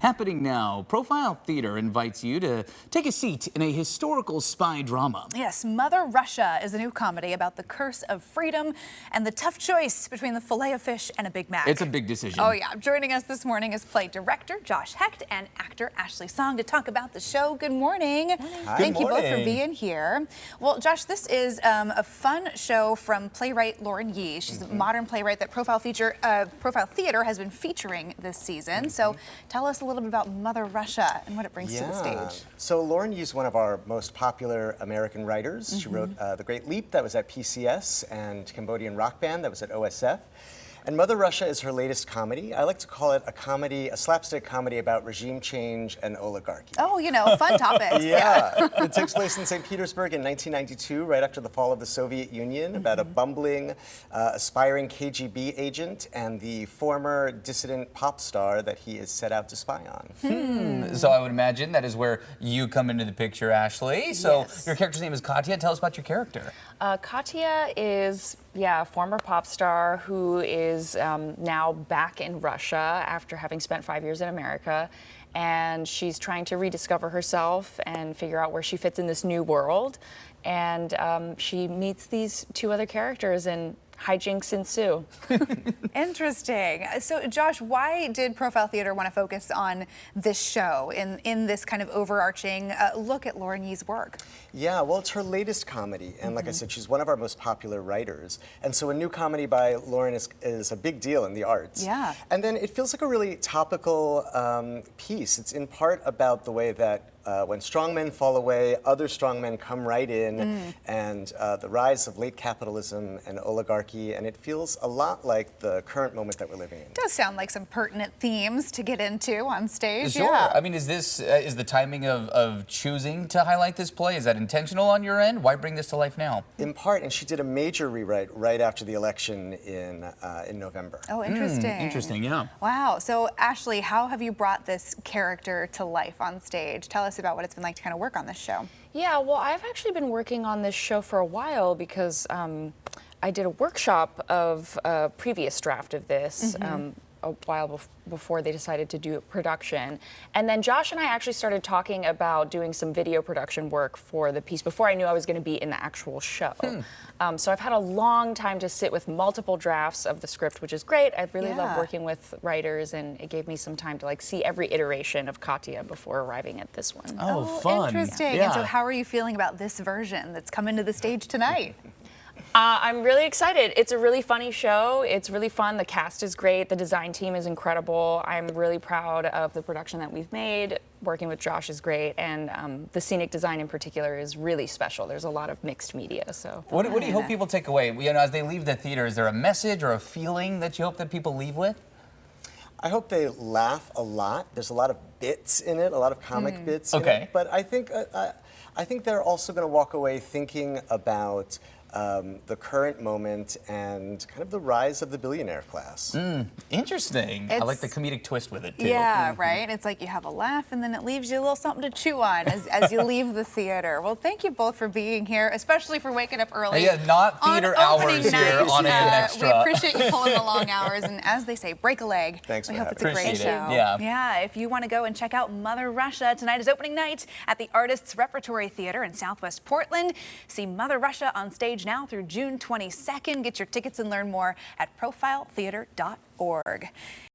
Happening now, Profile Theater invites you to take a seat in a historical spy drama. Yes, Mother Russia is a new comedy about the curse of freedom and the tough choice between the Filet-O-Fish and a Big Mac. It's a big decision. Oh yeah, joining us this morning is play director Josh Hecht and actor Ashley Song to talk about the show. Good morning. Hi. Thank you both for Morning. being here. Well, Josh, this is a fun show from playwright Lauren Yee. She's a modern playwright that Profile Theater has been featuring this season. So tell us a little bit about Mother Russia and what it brings to the stage. So Lauren Yee is one of our most popular American writers. She wrote The Great Leap, that was at PCS, and Cambodian Rock Band, that was at OSF. And Mother Russia is her latest comedy. I like to call it a comedy, a slapstick comedy about regime change and oligarchy. Oh, you know, fun topics. Yeah, it takes place in St. Petersburg in 1992, right after the fall of the Soviet Union, about a bumbling, aspiring KGB agent and the former dissident pop star that he is set out to spy on. So I would imagine that is where you come into the picture, Ashley. So Yes. your character's name is Katya. Tell us about your character. Katya is, a former pop star who is now back in Russia after having spent 5 years in America. And she's trying to rediscover herself and figure out where she fits in this new world. And she meets these two other characters and hijinks ensue. Interesting. So, Josh, why did Profile Theater want to focus on this show in this kind of overarching look at Lauren Yee's work? Yeah, well, it's her latest comedy, and like I said, she's one of our most popular writers. And so a new comedy by Lauren is a big deal in the arts. Yeah. And then it feels like a really topical piece. It's in part about the way that when strongmen fall away, other strongmen come right in, and the rise of late capitalism and oligarchy, and it feels a lot like the current moment that we're living in. Does sound like some pertinent themes to get into on stage. Sure. Yeah. I mean, is this is the timing of choosing to highlight this play? Is that intentional on your end? Why bring this to life now? In part, and she did a major rewrite right after the election in November. Oh, interesting. Interesting, yeah. Wow. So, Ashley, how have you brought this character to life on stage? Tell us about what it's been like to kind of work on this show. Yeah, well, I've actually been working on this show for a while because I did a workshop of a previous draft of this a while before they decided to do production. And then Josh and I actually started talking about doing some video production work for the piece before I knew I was going to be in the actual show. So I've had a long time to sit with multiple drafts of the script, which is great. I really love working with writers, and it gave me some time to like see every iteration of Katya before arriving at this one. Oh, fun. Interesting. Yeah. And so how are you feeling about this version that's coming to the stage tonight? I'm really excited. It's a really funny show. It's really fun. The cast is great. The design team is incredible. I'm really proud of the production that we've made. Working with Josh is great, and the scenic design in particular is really special. There's a lot of mixed media. So, What do you hope people take away? You know, as they leave the theater, is there a message or a feeling that you hope that people leave with? I hope they laugh a lot. There's a lot of bits in it, a lot of comic bits in it. But I think they're also going to walk away thinking about the current moment and kind of the rise of the billionaire class. Interesting. I like the comedic twist with it, too. Yeah, right? It's like you have a laugh and then it leaves you a little something to chew on as you leave the theater. Well, thank you both for being here, especially for waking up early. Yeah, not theater on hours opening here night. on AM Extra. We appreciate you pulling the long hours, and as they say, break a leg. Thanks we for hope it's having a great Appreciate show. it. Yeah. Yeah, if you want to go and check out Mother Russia, tonight is opening night at the Artists Repertory Theater in Southwest Portland. See Mother Russia on stage now through June 22nd. Get your tickets and learn more at profiletheater.org.